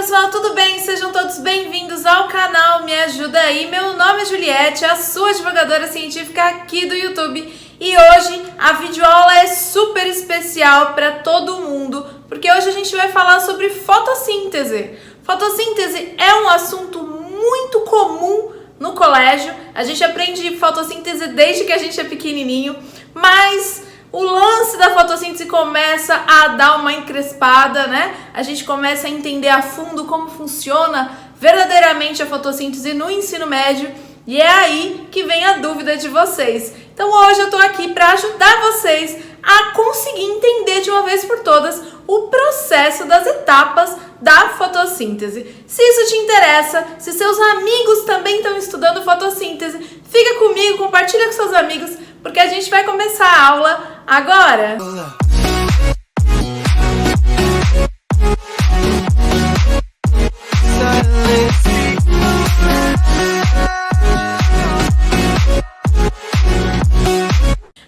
pessoal, tudo bem? Sejam todos bem-vindos ao canal Me Ajuda Aí. Meu nome é Juliette, a sua advogadora científica aqui do YouTube. E hoje a videoaula é super especial para todo mundo, porque hoje a gente vai falar sobre fotossíntese. Fotossíntese é um assunto muito comum no colégio. A gente aprende fotossíntese desde que a gente é pequenininho, mas o lance da fotossíntese começa a dar uma encrespada, né? A gente começa a entender a fundo como funciona verdadeiramente a fotossíntese no ensino médio, e é aí que vem a dúvida de vocês. Então hoje eu tô aqui para ajudar vocês a conseguir entender de uma vez por todas o processo das etapas da fotossíntese. Se isso te interessa, se seus amigos também estão estudando fotossíntese, fica comigo, compartilha com seus amigos, porque a gente vai começar a aula agora.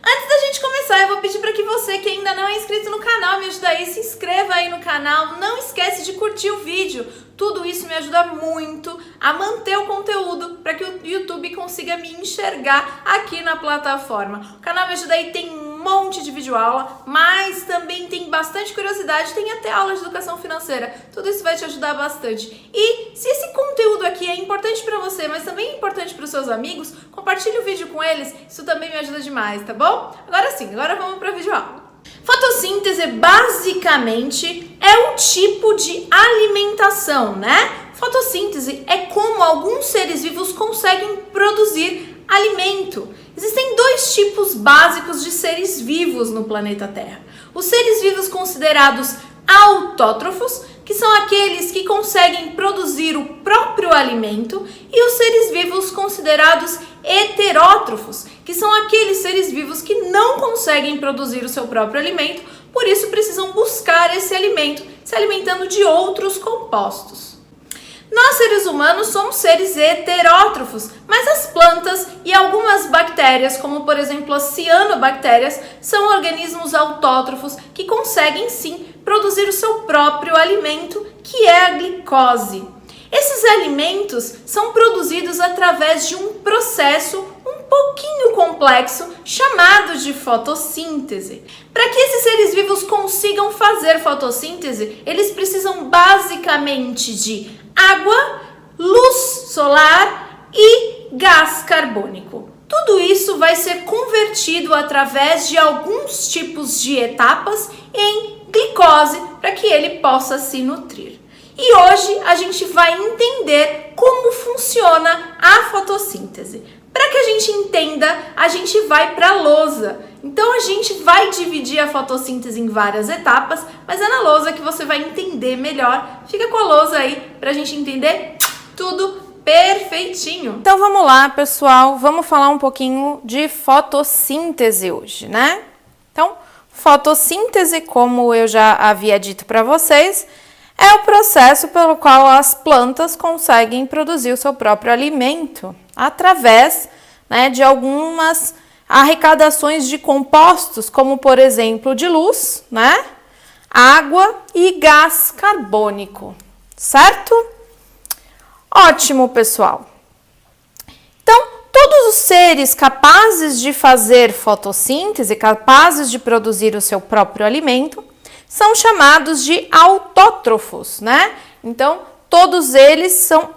Antes da gente começar, eu vou pedir para que você que ainda não é inscrito no canal Me Ajuda Aí, se inscreva aí no canal, não esquece de curtir o vídeo. Tudo isso me ajuda muito a manter o conteúdo para que o YouTube consiga me enxergar aqui na plataforma. O canal Me Ajuda Aí tem um monte de videoaula, mas também tem bastante curiosidade, tem até aula de educação financeira. Tudo isso vai te ajudar bastante. E se esse conteúdo aqui é importante para você, mas também é importante para os seus amigos, compartilhe o vídeo com eles, isso também me ajuda demais, tá bom? Agora sim, agora vamos para a videoaula. Fotossíntese basicamente é um tipo de alimentação, né? Fotossíntese é como alguns seres vivos conseguem produzir alimento. Existem dois tipos básicos de seres vivos no planeta Terra. Os seres vivos considerados autótrofos, que são aqueles que conseguem produzir o próprio alimento, e os seres vivos considerados heterótrofos, que são aqueles seres vivos que não conseguem produzir o seu próprio alimento, por isso precisam buscar esse alimento se alimentando de outros compostos. Nós, seres humanos, somos seres heterótrofos, mas as plantas e algumas bactérias, como por exemplo as cianobactérias, são organismos autótrofos que conseguem sim produzir o seu próprio alimento, que é a glicose. Esses alimentos são produzidos através de um processo um pouquinho complexo chamado de fotossíntese. Para que esses seres vivos consigam fazer fotossíntese, eles precisam basicamente de água, luz solar e gás carbônico. Tudo isso vai ser convertido através de alguns tipos de etapas em glicose para que ele possa se nutrir. E hoje a gente vai entender como funciona a fotossíntese. Para que a gente entenda, a gente vai para a lousa. Então a gente vai dividir a fotossíntese em várias etapas, mas é na lousa que você vai entender melhor. Fica com a lousa aí para a gente entender tudo perfeitinho. Então vamos lá, pessoal, vamos falar um pouquinho de fotossíntese hoje, né? Então, fotossíntese, como eu já havia dito para vocês, é o processo pelo qual as plantas conseguem produzir o seu próprio alimento através, né, de algumas arrecadações de compostos, como por exemplo de luz, né, água e gás carbônico, certo? Ótimo, pessoal. Então, todos os seres capazes de fazer fotossíntese, capazes de produzir o seu próprio alimento, são chamados de autótrofos, né? Então, todos eles são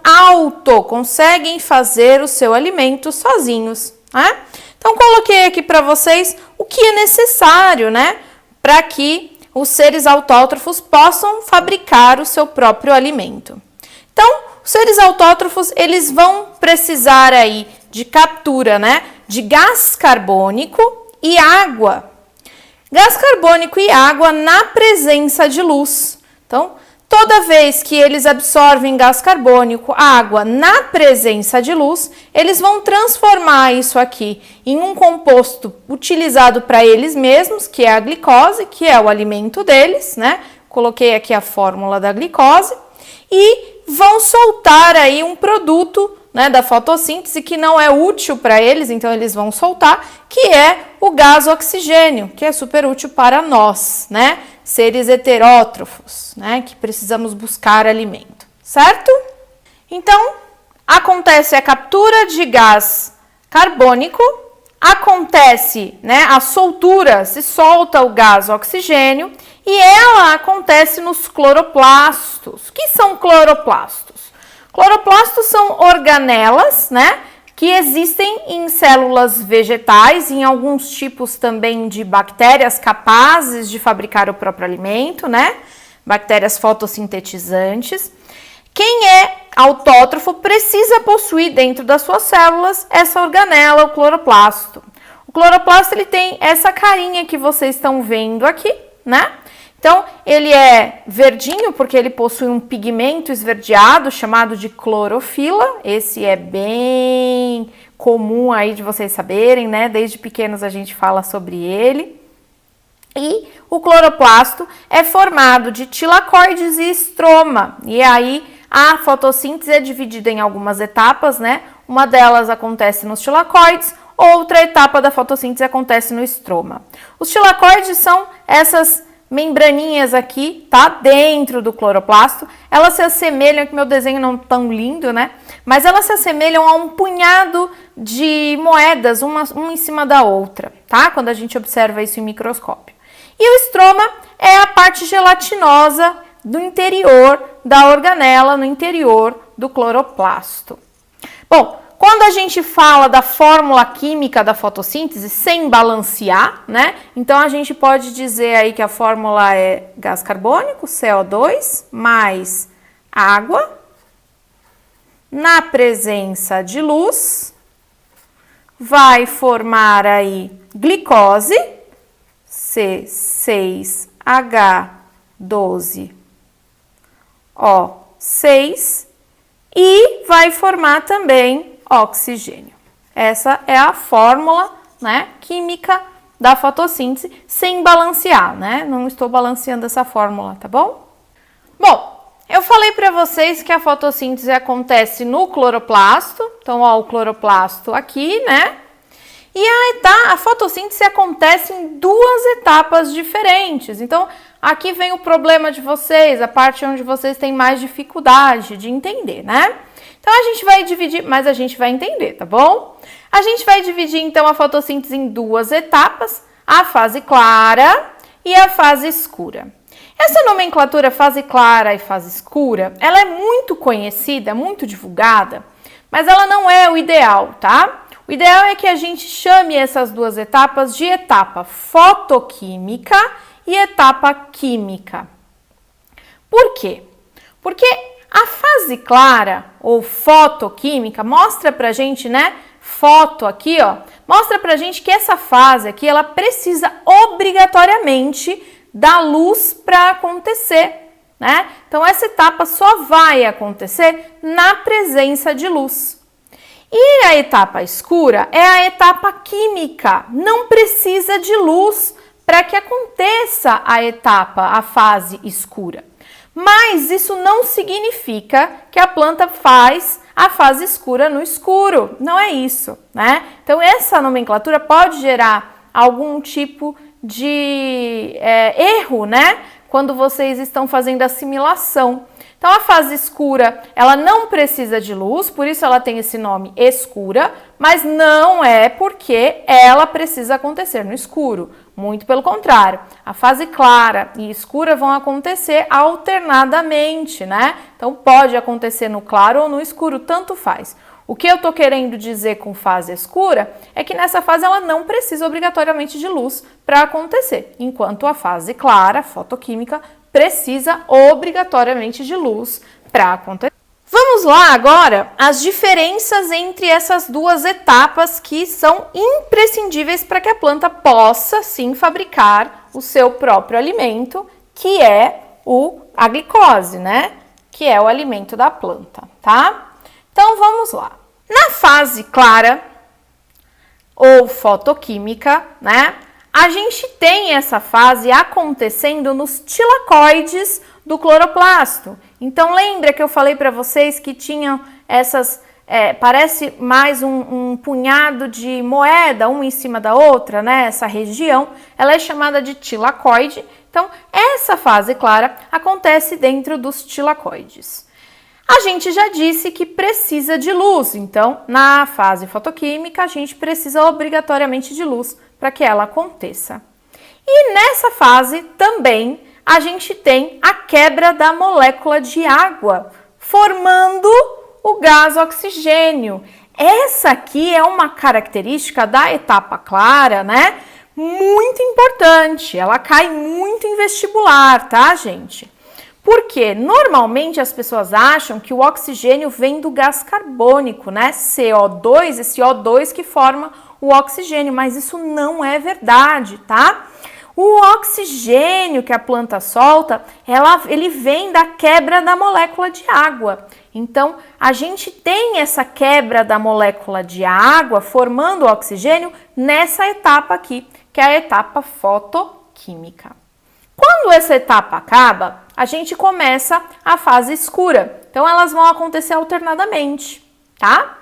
conseguem fazer o seu alimento sozinhos, né? Então, coloquei aqui para vocês o que é necessário, né? Para que os seres autótrofos possam fabricar o seu próprio alimento. Então, os seres autótrofos, eles vão precisar aí de captura, né? De gás carbônico e água. Gás carbônico e água na presença de luz. Então, toda vez que eles absorvem gás carbônico, água na presença de luz, eles vão transformar isso aqui em um composto utilizado para eles mesmos, que é a glicose, que é o alimento deles, né? Coloquei aqui a fórmula da glicose, e vão soltar aí um produto, né, da fotossíntese que não é útil para eles, então eles vão soltar, que é o gás oxigênio, que é super útil para nós, né, seres heterótrofos, né, que precisamos buscar alimento. certo? Então, acontece a captura de gás carbônico, acontece, né, a soltura, se solta o gás oxigênio, e ela acontece nos cloroplastos. O que são cloroplastos? Cloroplastos são organelas, né, que existem em células vegetais, em alguns tipos também de bactérias capazes de fabricar o próprio alimento, né, bactérias fotossintetizantes. Quem é autótrofo precisa possuir dentro das suas células essa organela, o cloroplasto. O cloroplasto ele tem essa carinha que vocês estão vendo aqui, né? Então, ele é verdinho porque ele possui um pigmento esverdeado chamado de clorofila. Esse é bem comum aí de vocês saberem, né? Desde pequenos a gente fala sobre ele. E o cloroplasto é formado de tilacoides e estroma. E aí a fotossíntese é dividida em algumas etapas, né? Uma delas acontece nos tilacoides, outra etapa da fotossíntese acontece no estroma. Os tilacoides são essas membraninhas aqui, tá? Dentro do cloroplasto. Elas se assemelham, que meu desenho não é tão lindo, né? Mas elas se assemelham a um punhado de moedas, uma em cima da outra, tá? Quando a gente observa isso em microscópio. E o estroma é a parte gelatinosa do interior da organela, no interior do cloroplasto. Bom, quando a gente fala da fórmula química da fotossíntese, sem balancear, né? Então, a gente pode dizer aí que a fórmula é gás carbônico, CO2, mais água, na presença de luz, vai formar aí glicose, C6H12O6 e vai formar também oxigênio. Essa é a fórmula, né, química da fotossíntese sem balancear, né? Não estou balanceando essa fórmula, tá bom? Bom, eu falei para vocês que a fotossíntese acontece no cloroplasto. Então, ó, o cloroplasto aqui, né? E a fotossíntese acontece em duas etapas diferentes. Então, aqui vem o problema de vocês, a parte onde vocês têm mais dificuldade de entender, né? Então, a gente vai dividir, mas a gente vai entender, tá bom? A gente vai dividir, então, a fotossíntese em duas etapas, a fase clara e a fase escura. Essa nomenclatura fase clara e fase escura, ela é muito conhecida, muito divulgada, mas ela não é o ideal, tá? O ideal é que a gente chame essas duas etapas de etapa fotoquímica e etapa química. Por quê? Porque a fase clara ou fotoquímica mostra pra gente, né? Foto aqui, ó, mostra pra gente que essa fase aqui, ela precisa obrigatoriamente da luz para acontecer, né? Então, essa etapa só vai acontecer na presença de luz. E a etapa escura é a etapa química, não precisa de luz para que aconteça a fase escura. Mas isso não significa que a planta faz a fase escura no escuro, não é isso, né? Então, essa nomenclatura pode gerar algum tipo de erro, né? Quando vocês estão fazendo assimilação. Então, a fase escura, ela não precisa de luz, por isso ela tem esse nome escura, mas não é porque ela precisa acontecer no escuro. Muito pelo contrário, a fase clara e escura vão acontecer alternadamente, né? Então, pode acontecer no claro ou no escuro, tanto faz. O que eu tô querendo dizer com fase escura é que nessa fase ela não precisa obrigatoriamente de luz para acontecer, enquanto a fase clara, fotoquímica, precisa obrigatoriamente de luz para acontecer. Vamos lá agora as diferenças entre essas duas etapas que são imprescindíveis para que a planta possa sim fabricar o seu próprio alimento, que é a glicose, né? Que é o alimento da planta, tá? Então vamos lá. Na fase clara ou fotoquímica, né? A gente tem essa fase acontecendo nos tilacoides do cloroplasto. Então, lembra que eu falei para vocês que tinham essas, parece mais um punhado de moeda, uma em cima da outra, né? Essa região, ela é chamada de tilacoide. Então, essa fase clara acontece dentro dos tilacoides. A gente já disse que precisa de luz, então na fase fotoquímica a gente precisa obrigatoriamente de luz para que ela aconteça. E nessa fase também a gente tem a quebra da molécula de água, formando o gás oxigênio. Essa aqui é uma característica da etapa clara, né? Muito importante, ela cai muito em vestibular, tá, gente? Porque normalmente as pessoas acham que o oxigênio vem do gás carbônico, né? CO2, esse O2 que forma o oxigênio, mas isso não é verdade, tá? O oxigênio que a planta solta, ele vem da quebra da molécula de água. Então, a gente tem essa quebra da molécula de água formando o oxigênio nessa etapa aqui, que é a etapa fotoquímica. Quando essa etapa acaba, a gente começa a fase escura. Então, elas vão acontecer alternadamente, tá?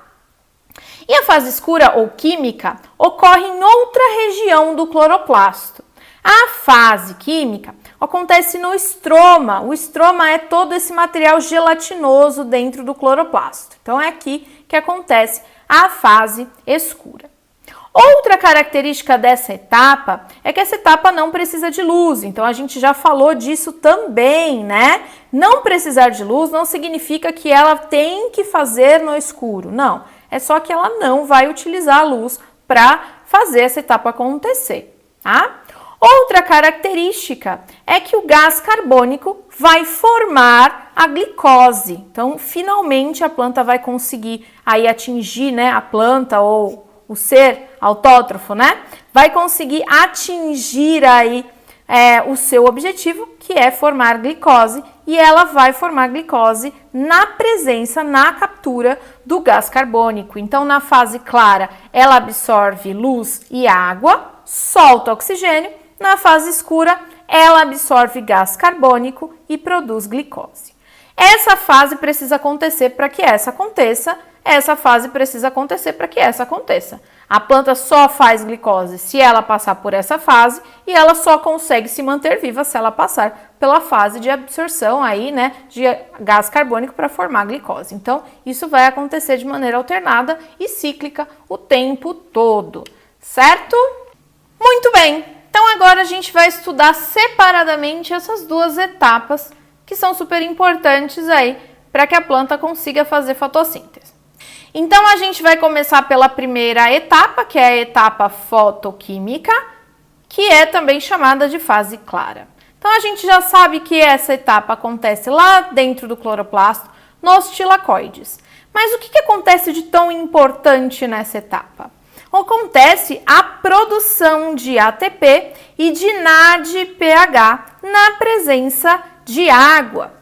E a fase escura ou química ocorre em outra região do cloroplasto. A fase química acontece no estroma. O estroma é todo esse material gelatinoso dentro do cloroplasto. Então, é aqui que acontece a fase escura. Outra característica dessa etapa é que essa etapa não precisa de luz, então a gente já falou disso também, né? Não precisar de luz não significa que ela tem que fazer no escuro, não. É só que ela não vai utilizar a luz para fazer essa etapa acontecer, tá? Outra característica é que o gás carbônico vai formar a glicose. Então, finalmente a planta vai conseguir aí atingir, né, a planta ou o ser autótrofo, né? Vai conseguir atingir aí o seu objetivo, que é formar glicose, e ela vai formar glicose na presença, na captura do gás carbônico. Então, na fase clara, ela absorve luz e água, solta oxigênio. Na fase escura, ela absorve gás carbônico e produz glicose. Essa fase precisa acontecer para que essa aconteça. Essa fase precisa acontecer para que essa aconteça. A planta só faz glicose se ela passar por essa fase e ela só consegue se manter viva se ela passar pela fase de absorção aí, né, de gás carbônico para formar glicose. Então, isso vai acontecer de maneira alternada e cíclica o tempo todo, certo? Muito bem. Então, agora a gente vai estudar separadamente essas duas etapas que são super importantes aí para que a planta consiga fazer fotossíntese. Então, a gente vai começar pela primeira etapa, que é a etapa fotoquímica, que é também chamada de fase clara. Então, a gente já sabe que essa etapa acontece lá dentro do cloroplasto, nos tilacoides. Mas o que acontece de tão importante nessa etapa? Acontece a produção de ATP e de NADPH na presença de água.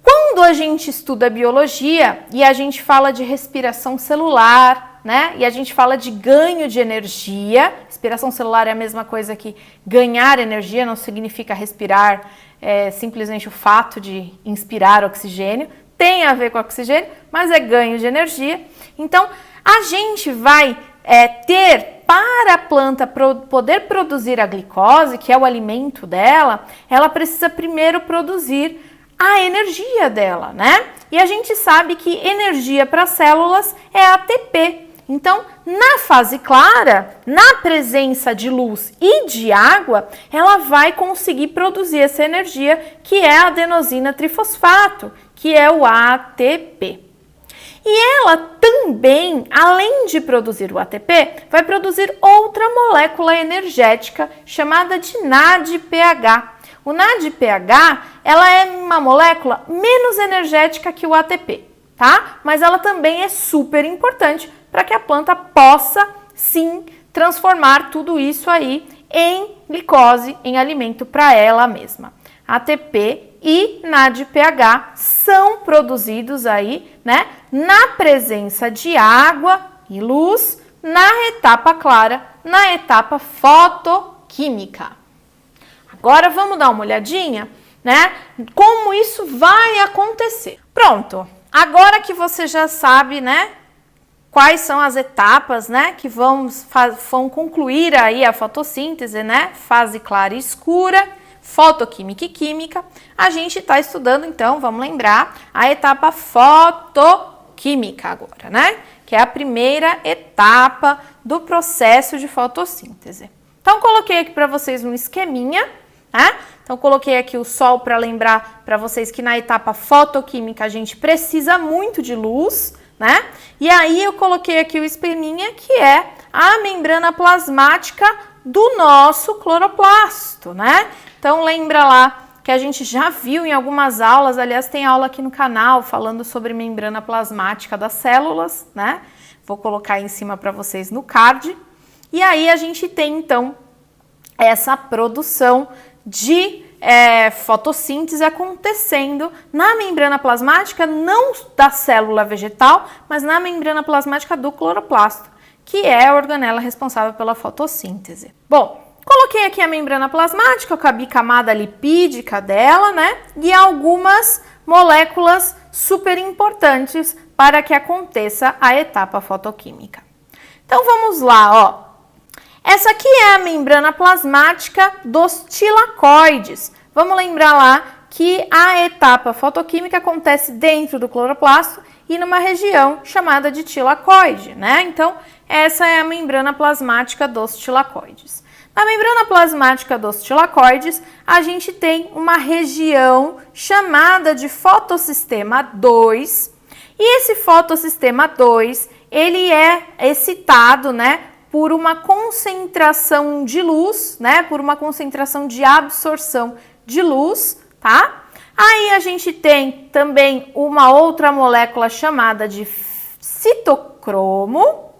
Quando a gente estuda biologia e a gente fala de respiração celular, né? E a gente fala de ganho de energia, respiração celular é a mesma coisa que ganhar energia, não significa respirar, simplesmente o fato de inspirar oxigênio, tem a ver com oxigênio, mas é ganho de energia. Então, a gente vai ter, para a planta poder produzir a glicose, que é o alimento dela, ela precisa primeiro produzir a energia dela, né? E a gente sabe que energia para células é ATP. Então, na fase clara, na presença de luz e de água, ela vai conseguir produzir essa energia, que é a adenosina trifosfato, que é o ATP. E ela também, além de produzir o ATP, vai produzir outra molécula energética chamada de NADPH. O NADPH, ela é uma molécula menos energética que o ATP, tá? Mas ela também é super importante para que a planta possa, sim, transformar tudo isso aí em glicose, em alimento para ela mesma. ATP e NADPH são produzidos aí, né, na presença de água e luz, na etapa clara, na etapa fotoquímica. Agora vamos dar uma olhadinha, né, como isso vai acontecer. Pronto, agora que você já sabe, né, quais são as etapas, né, que vão concluir aí a fotossíntese, né, fase clara e escura, fotoquímica e química, a gente está estudando, então, vamos lembrar, a etapa fotoquímica agora, né? Que é a primeira etapa do processo de fotossíntese. Então, coloquei aqui para vocês um esqueminha, né? Então, coloquei aqui o sol para lembrar para vocês que na etapa fotoquímica a gente precisa muito de luz, né? E aí eu coloquei aqui o esqueminha que é a membrana plasmática do nosso cloroplasto, né? Então, lembra lá que a gente já viu em algumas aulas, aliás, tem aula aqui no canal falando sobre membrana plasmática das células, né? Vou colocar aí em cima para vocês no card. E aí a gente tem, então, essa produção de fotossíntese acontecendo na membrana plasmática, não da célula vegetal, mas na membrana plasmática do cloroplasto, que é a organela responsável pela fotossíntese. Bom, coloquei aqui a membrana plasmática com a bicamada lipídica dela, né? E algumas moléculas super importantes para que aconteça a etapa fotoquímica. Então vamos lá, ó. Essa aqui é a membrana plasmática dos tilacoides. Vamos lembrar lá que a etapa fotoquímica acontece dentro do cloroplasto e numa região chamada de tilacoide, né? Então, essa é a membrana plasmática dos tilacoides. Na membrana plasmática dos tilacoides, a gente tem uma região chamada de fotossistema 2. E esse fotossistema 2, ele é excitado, né, por uma concentração de luz, né, por uma concentração de absorção de luz, tá? Aí a gente tem também uma outra molécula chamada de citocromo.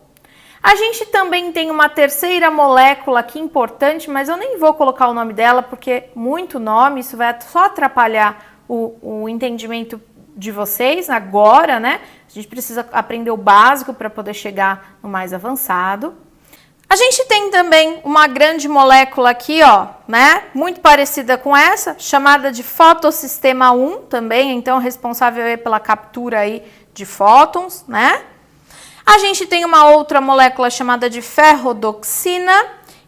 A gente também tem uma terceira molécula aqui importante, mas eu nem vou colocar o nome dela porque muito nome, isso vai só atrapalhar o entendimento de vocês agora, né? A gente precisa aprender o básico para poder chegar no mais avançado. A gente tem também uma grande molécula aqui, ó, né? Muito parecida com essa, chamada de fotossistema 1 também, então responsável aí pela captura aí de fótons, né? A gente tem uma outra molécula chamada de ferrodoxina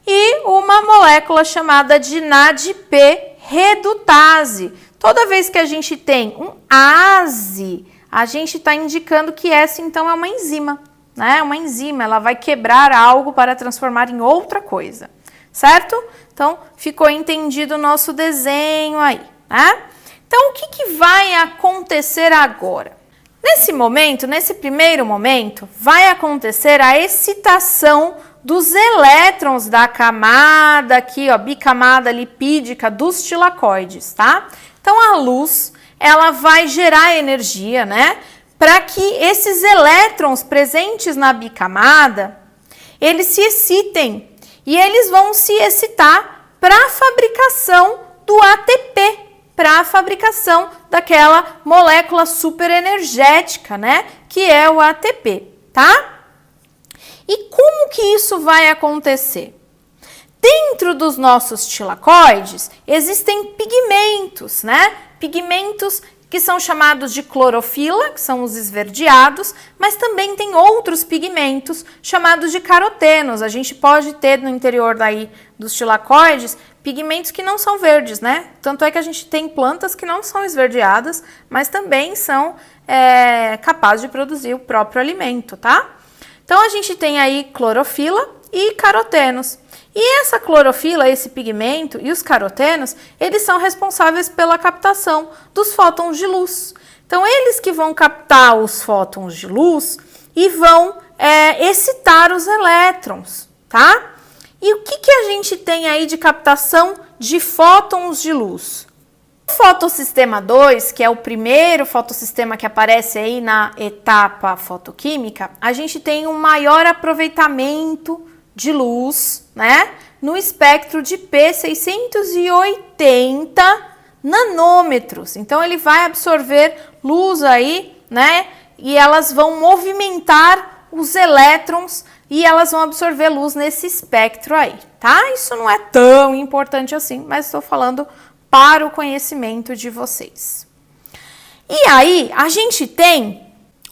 e uma molécula chamada de NADP redutase. Toda vez que a gente tem um ASE, a gente está indicando que essa então é uma enzima, né? Uma enzima, ela vai quebrar algo para transformar em outra coisa, certo? Então, ficou entendido o nosso desenho aí, né? Então, o que vai acontecer agora? Nesse momento, nesse primeiro momento, vai acontecer a excitação dos elétrons da camada aqui, ó, bicamada lipídica dos tilacoides, tá? Então, a luz, ela vai gerar energia, né? Para que esses elétrons presentes na bicamada, eles se excitem e eles vão se excitar para a fabricação do ATP, para a fabricação daquela molécula superenergética, né? Que é o ATP, tá? E como que isso vai acontecer? Dentro dos nossos tilacoides existem pigmentos, né? Pigmentos que são chamados de clorofila, que são os esverdeados, mas também tem outros pigmentos chamados de carotenos. A gente pode ter no interior daí dos tilacoides pigmentos que não são verdes, né? Tanto é que a gente tem plantas que não são esverdeadas, mas também são capazes de produzir o próprio alimento, tá? Então, a gente tem aí clorofila e carotenos. E essa clorofila, esse pigmento e os carotenos, eles são responsáveis pela captação dos fótons de luz. Então, eles que vão captar os fótons de luz e vão excitar os elétrons, tá? E o que a gente tem aí de captação de fótons de luz? O fotossistema 2, que é o primeiro fotossistema que aparece aí na etapa fotoquímica, a gente tem um maior aproveitamento de luz, né, no espectro de P680 nanômetros. Então, ele vai absorver luz aí, né, e elas vão movimentar os elétrons e elas vão absorver luz nesse espectro aí, tá? Isso não é tão importante assim, mas estou falando para o conhecimento de vocês. E aí, a gente tem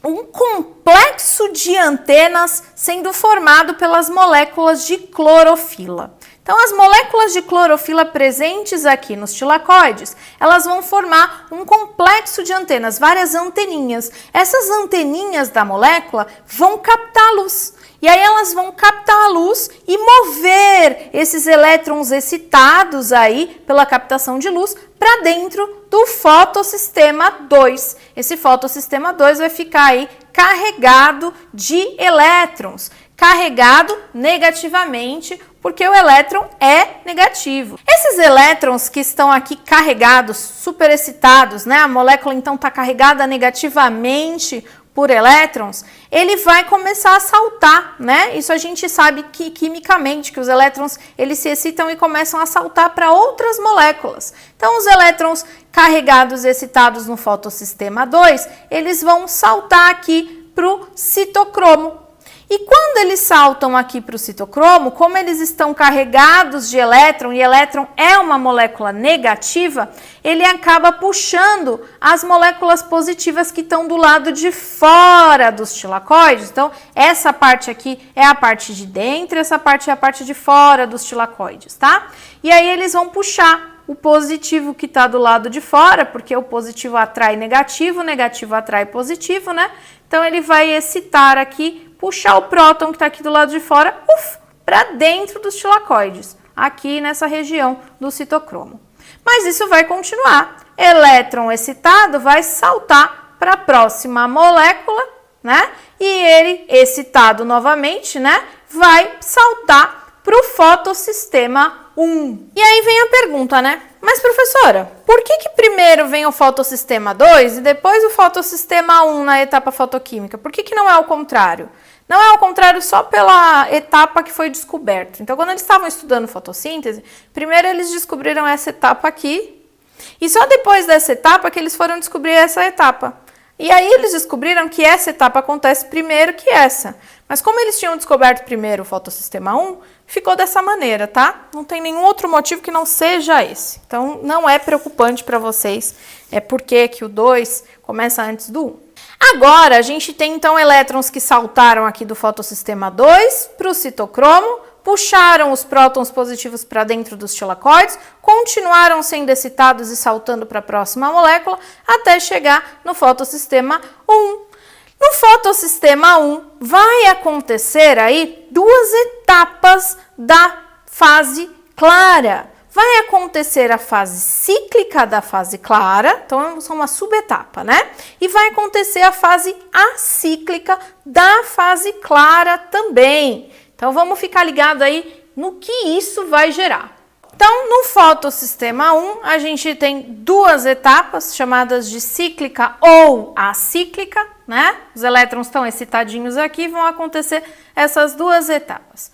um complexo de antenas sendo formado pelas moléculas de clorofila. Então, as moléculas de clorofila presentes aqui nos tilacoides, elas vão formar um complexo de antenas, várias anteninhas. Essas anteninhas da molécula vão captar a luz. E aí elas vão captar a luz e mover esses elétrons excitados aí pela captação de luz para dentro do fotossistema 2. Esse fotossistema 2 vai ficar aí carregado de elétrons, carregado negativamente, porque o elétron é negativo. Esses elétrons que estão aqui carregados, superexcitados, né? A molécula então está carregada negativamente por elétrons, ele vai começar a saltar, né? Isso a gente sabe que quimicamente, que os elétrons, eles se excitam e começam a saltar para outras moléculas. Então, os elétrons carregados e excitados no fotossistema 2, eles vão saltar aqui para o citocromo. E quando eles saltam aqui para o citocromo, como eles estão carregados de elétron, e elétron é uma molécula negativa, ele acaba puxando as moléculas positivas que estão do lado de fora dos tilacoides. Então, essa parte aqui é a parte de dentro, essa parte é a parte de fora dos tilacoides, tá? E aí eles vão puxar o positivo que está do lado de fora, porque o positivo atrai negativo, o negativo atrai positivo, né? Então, ele vai excitar aqui, puxar o próton que está aqui do lado de fora, para dentro dos tilacoides, aqui nessa região do citocromo. Mas isso vai continuar. Elétron excitado vai saltar para a próxima molécula, né? E ele, excitado novamente, né, vai saltar para o fotossistema 1. E aí vem a pergunta, né? Mas, professora, por que primeiro vem o fotossistema 2 e depois o fotossistema 1 na etapa fotoquímica? Por que não é o contrário? Não é ao contrário só pela etapa que foi descoberta. Então, quando eles estavam estudando fotossíntese, primeiro eles descobriram essa etapa aqui, e só depois dessa etapa que eles foram descobrir essa etapa. E aí eles descobriram que essa etapa acontece primeiro que essa. Mas como eles tinham descoberto primeiro o fotossistema 1, ficou dessa maneira, tá? Não tem nenhum outro motivo que não seja esse. Então, não é preocupante para vocês por que o 2 começa antes do 1. Agora, a gente tem, então, elétrons que saltaram aqui do fotossistema 2 para o citocromo, puxaram os prótons positivos para dentro dos tilacoides, continuaram sendo excitados e saltando para a próxima molécula, até chegar no fotossistema 1. No fotossistema 1, vai acontecer aí duas etapas da fase clara. Vai acontecer a fase cíclica da fase clara, então é uma subetapa, né? E vai acontecer a fase acíclica da fase clara também. Então vamos ficar ligado aí no que isso vai gerar. Então, no fotossistema 1, a gente tem duas etapas chamadas de cíclica ou acíclica, né? Os elétrons estão excitadinhos aqui, vão acontecer essas duas etapas.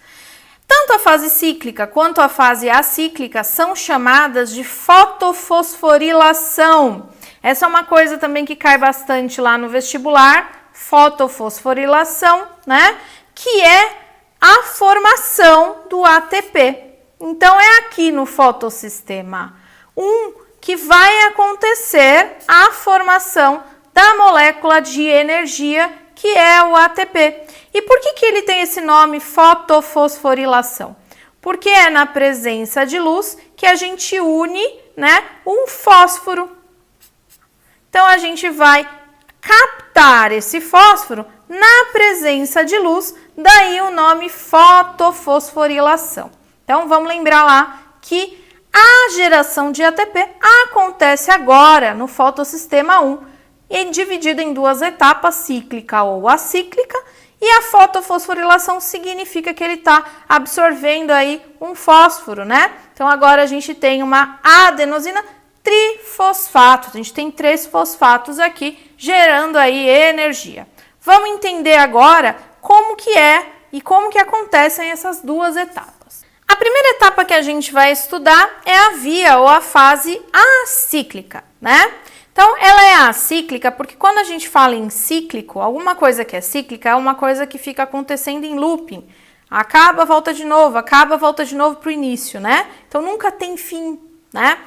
Tanto a fase cíclica quanto a fase acíclica são chamadas de fotofosforilação. Essa é uma coisa também que cai bastante lá no vestibular, fotofosforilação, né? Que é a formação do ATP. Então, é aqui no fotossistema 1 que vai acontecer a formação da molécula de energia, que é o ATP. E por que ele tem esse nome fotofosforilação? Porque é na presença de luz que a gente une, né, um fósforo. Então, a gente vai captar esse fósforo na presença de luz, daí o nome fotofosforilação. Então, vamos lembrar lá que a geração de ATP acontece agora no fotossistema 1, e dividida em duas etapas, cíclica ou acíclica, e a fotofosforilação significa que ele está absorvendo aí um fósforo, né? Então, agora a gente tem uma adenosina trifosfato, a gente tem 3 fosfatos aqui, gerando aí energia. Vamos entender agora como que é e como que acontecem essas duas etapas. A primeira etapa que a gente vai estudar é a via ou a fase acíclica, né? Então, ela é acíclica porque quando a gente fala em cíclico, alguma coisa que é cíclica é uma coisa que fica acontecendo em looping. Acaba, volta de novo, acaba, volta de novo para o início, né? Então, nunca tem fim, né?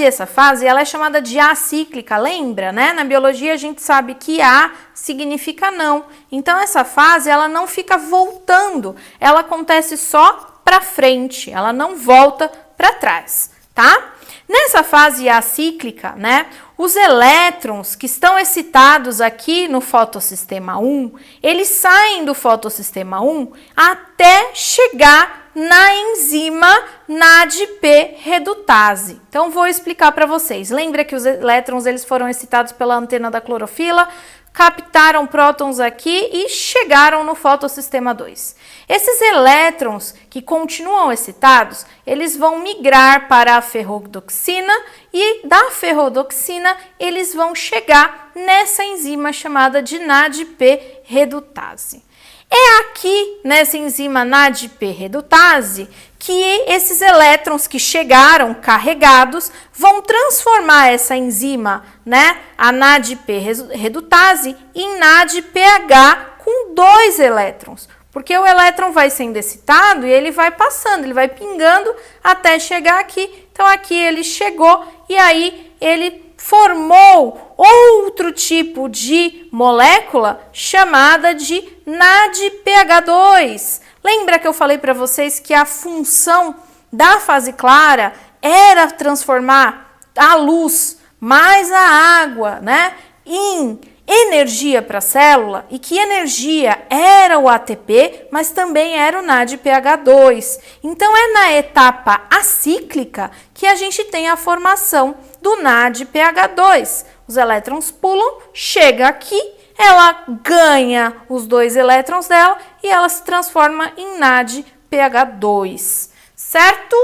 Essa fase, ela é chamada de acíclica, lembra, né? Na biologia a gente sabe que A significa não. Então, essa fase, ela não fica voltando, ela acontece só para frente, ela não volta para trás, tá? Nessa fase acíclica, né, os elétrons que estão excitados aqui no fotossistema 1, eles saem do fotossistema 1 até chegar na enzima NADP redutase. Então, vou explicar para vocês. Lembra que os elétrons eles foram excitados pela antena da clorofila, captaram prótons aqui e chegaram no fotossistema 2. Esses elétrons que continuam excitados, eles vão migrar para a ferrodoxina e da ferrodoxina eles vão chegar nessa enzima chamada de NADP redutase. É aqui, nessa enzima NADP redutase, que esses elétrons que chegaram carregados vão transformar essa enzima, né, a NADP redutase, em NADPH com 2 elétrons. Porque o elétron vai sendo excitado e ele vai passando, ele vai pingando até chegar aqui. Então, aqui ele chegou e aí ele formou outro tipo de molécula chamada de NADPH2. Lembra que eu falei para vocês que a função da fase clara era transformar a luz mais a água, né, em energia para a célula e que energia era o ATP, mas também era o NADPH2. Então, é na etapa acíclica que a gente tem a formação do NADPH2. Os elétrons pulam, chega aqui, ela ganha os 2 elétrons dela e ela se transforma em NADPH2, certo?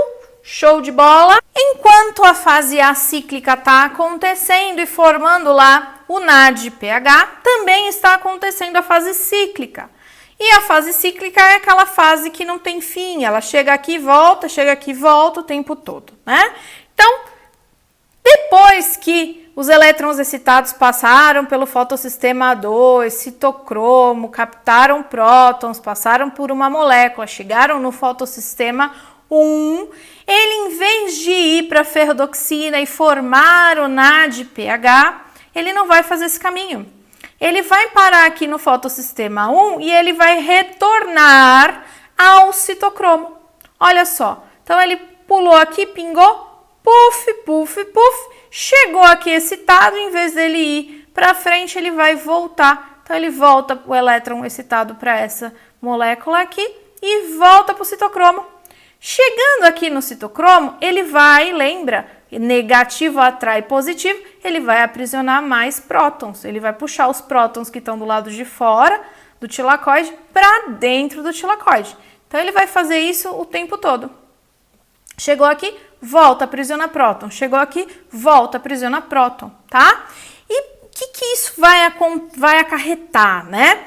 Show de bola! Enquanto a fase acíclica está acontecendo e formando lá o NADPH, também está acontecendo a fase cíclica. E a fase cíclica é aquela fase que não tem fim, ela chega aqui e volta o tempo todo, né? Então, depois que os elétrons excitados passaram pelo fotossistema 2, citocromo, captaram prótons, passaram por uma molécula, chegaram no fotossistema 1, ele, em vez de ir para a ferrodoxina e formar o NADPH, ele não vai fazer esse caminho. Ele vai parar aqui no fotossistema 1 e ele vai retornar ao citocromo. Olha só, então ele pulou aqui, pingou, puf, puf, puf, chegou aqui excitado, em vez dele ir para frente, ele vai voltar. Então ele volta o elétron excitado para essa molécula aqui e volta para o citocromo. Chegando aqui no citocromo, ele vai, lembra, negativo atrai positivo, ele vai aprisionar mais prótons. Ele vai puxar os prótons que estão do lado de fora do tilacoide para dentro do tilacoide. Então, ele vai fazer isso o tempo todo. Chegou aqui, volta, aprisiona próton. Chegou aqui, volta, aprisiona próton, tá? E o que isso vai acarretar, né?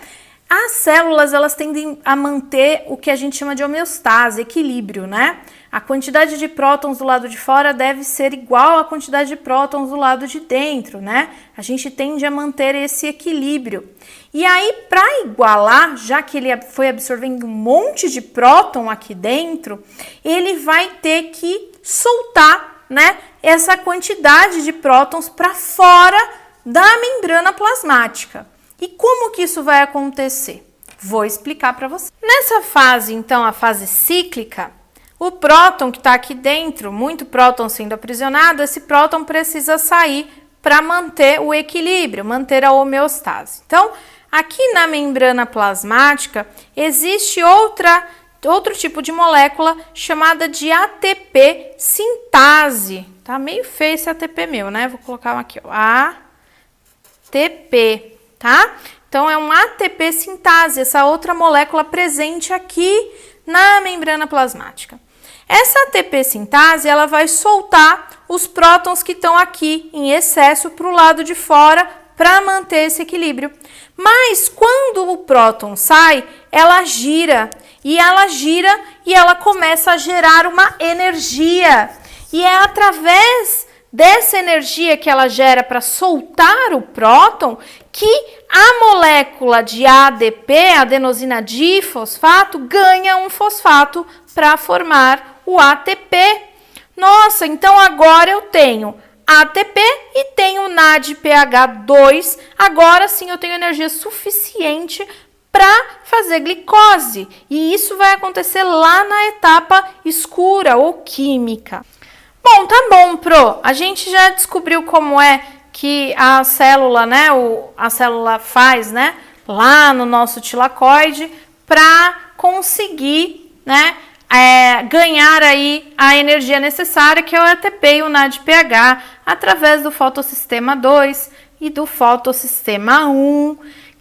As células, elas tendem a manter o que a gente chama de homeostase, equilíbrio, né? A quantidade de prótons do lado de fora deve ser igual à quantidade de prótons do lado de dentro, né? A gente tende a manter esse equilíbrio. E aí, para igualar, já que ele foi absorvendo um monte de próton aqui dentro, ele vai ter que soltar, né, essa quantidade de prótons para fora da membrana plasmática. E como que isso vai acontecer? Vou explicar para você. Nessa fase, então, a fase cíclica, o próton que está aqui dentro, muito próton sendo aprisionado, esse próton precisa sair para manter o equilíbrio, manter a homeostase. Então, aqui na membrana plasmática, existe outro tipo de molécula chamada de ATP sintase. Tá meio feio esse ATP meu, né? Vou colocar aqui, ó, ATP. Tá? Então, é um ATP sintase, essa outra molécula presente aqui na membrana plasmática. Essa ATP sintase, ela vai soltar os prótons que estão aqui em excesso para o lado de fora para manter esse equilíbrio. Mas, quando o próton sai, ela gira e ela começa a gerar uma energia. E é através dessa energia que ela gera para soltar o próton, que a molécula de ADP, adenosina difosfato, ganha um fosfato para formar o ATP. Nossa, então agora eu tenho ATP e tenho NADPH2. Agora sim eu tenho energia suficiente para fazer glicose. E isso vai acontecer lá na etapa escura ou química. Bom, tá bom, Pro. A gente já descobriu como é que a célula, né, a célula faz, né, lá no nosso tilacoide para conseguir, né, ganhar aí a energia necessária, que é o ATP e o NADPH, através do fotossistema 2 e do fotossistema 1,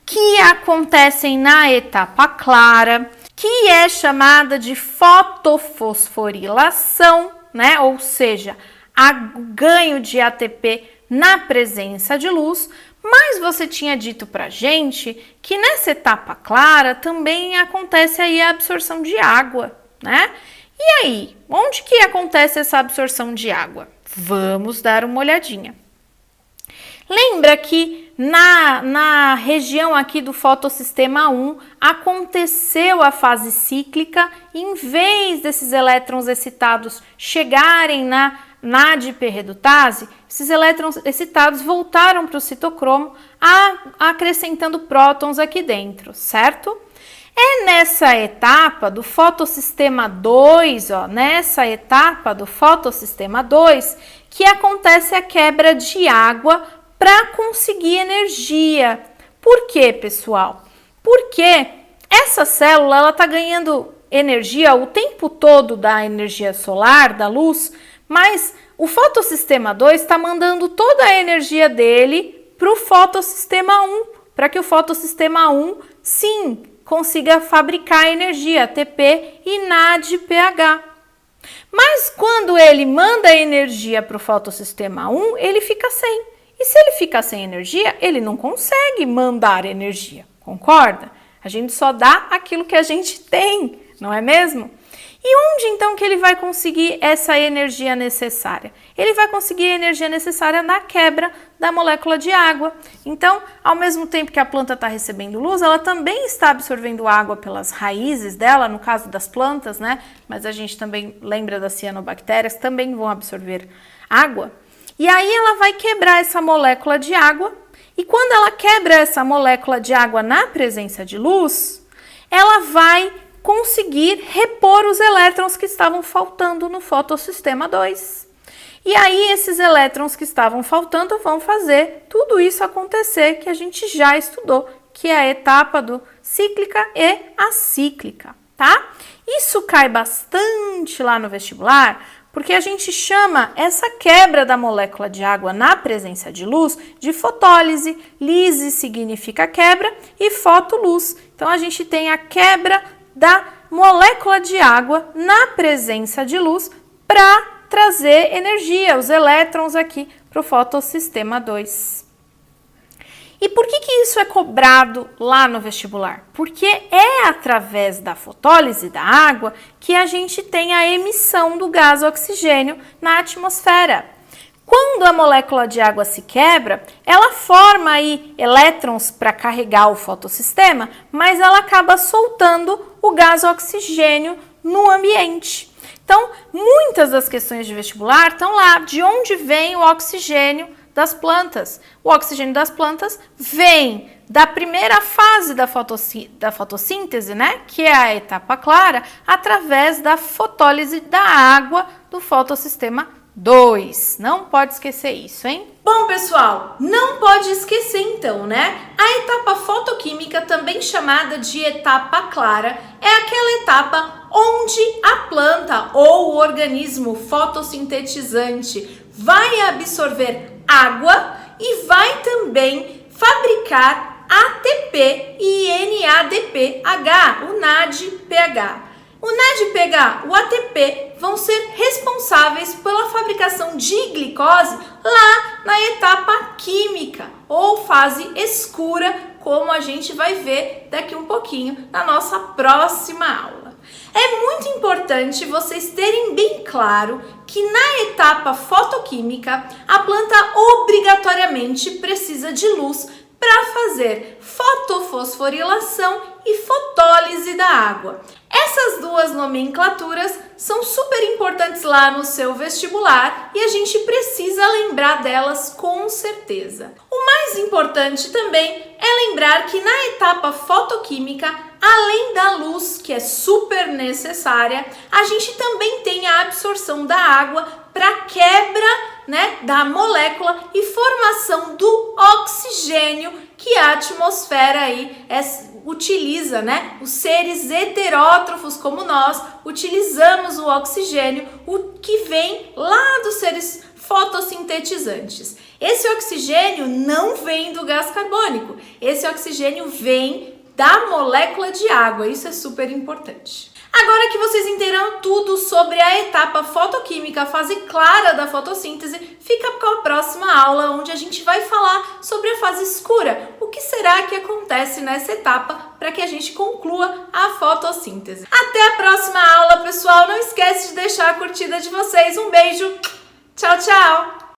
que acontecem na etapa clara, que é chamada de fotofosforilação, né? Ou seja, ganho de ATP na presença de luz, mas você tinha dito pra gente que nessa etapa clara também acontece aí a absorção de água, né? E aí, onde que acontece essa absorção de água? Vamos dar uma olhadinha. Lembra que na região aqui do fotossistema 1 aconteceu a fase cíclica, em vez desses elétrons excitados chegarem na NADP-redutase, esses elétrons excitados voltaram para o citocromo, acrescentando prótons aqui dentro, certo? É nessa etapa do fotossistema 2, que acontece a quebra de água para conseguir energia. Por quê, pessoal? Porque essa célula ela está ganhando energia o tempo todo da energia solar, da luz, mas o fotossistema 2 está mandando toda a energia dele para o fotossistema 1, para que o fotossistema 1, sim, consiga fabricar energia, ATP e NADPH. Mas quando ele manda energia para o fotossistema 1, ele fica sem. E se ele fica sem energia, ele não consegue mandar energia, concorda? A gente só dá aquilo que a gente tem, não é mesmo? E onde então que ele vai conseguir essa energia necessária? Ele vai conseguir a energia necessária na quebra da molécula de água. Então, ao mesmo tempo que a planta está recebendo luz, ela também está absorvendo água pelas raízes dela, no caso das plantas, né? Mas a gente também lembra das cianobactérias, que também vão absorver água. E aí ela vai quebrar essa molécula de água, e quando ela quebra essa molécula de água na presença de luz, ela vai conseguir repor os elétrons que estavam faltando no fotossistema 2. E aí esses elétrons que estavam faltando vão fazer tudo isso acontecer que a gente já estudou, que é a etapa do cíclica e acíclica, tá? Isso cai bastante lá no vestibular, porque a gente chama essa quebra da molécula de água na presença de luz de fotólise. Lise significa quebra e fotoluz. Então a gente tem a quebra da molécula de água na presença de luz para trazer energia, os elétrons aqui para o fotossistema 2. E por que isso é cobrado lá no vestibular? Porque é através da fotólise da água que a gente tem a emissão do gás oxigênio na atmosfera. Quando a molécula de água se quebra, ela forma aí elétrons para carregar o fotossistema, mas ela acaba soltando o gás oxigênio no ambiente. Então, muitas das questões de vestibular estão lá, de onde vem o oxigênio das plantas. O oxigênio das plantas vem da primeira fase da fotossíntese, né, que é a etapa clara, através da fotólise da água do fotossistema 2. Não pode esquecer isso, hein? Bom, pessoal, não pode esquecer então, né? A etapa fotoquímica, também chamada de etapa clara, é aquela etapa onde a planta ou o organismo fotossintetizante vai absorver água e vai também fabricar ATP e NADPH, o NADPH. O NADPH, o ATP, vão ser responsáveis pela fabricação de glicose lá na etapa química ou fase escura, como a gente vai ver daqui um pouquinho na nossa próxima aula. É muito importante vocês terem bem claro que na etapa fotoquímica a planta obrigatoriamente precisa de luz para fazer fotofosforilação e fotólise da água. Essas Essas duas nomenclaturas são super importantes lá no seu vestibular e a gente precisa lembrar delas com certeza. O mais importante também é lembrar que na etapa fotoquímica, além da luz, que é super necessária, a gente também tem a absorção da água para quebra, da molécula e formação do oxigênio que a atmosfera aí utiliza, Os seres heterótrofos como nós utilizamos o oxigênio, o que vem lá dos seres fotossintetizantes. Esse oxigênio não vem do gás carbônico, esse oxigênio vem da molécula de água, isso é super importante. Agora que vocês entenderam tudo sobre a etapa fotoquímica, a fase clara da fotossíntese, fica com a próxima aula, onde a gente vai falar sobre a fase escura. O que será que acontece nessa etapa para que a gente conclua a fotossíntese? Até a próxima aula, pessoal! Não esquece de deixar a curtida de vocês. Um beijo! Tchau, tchau!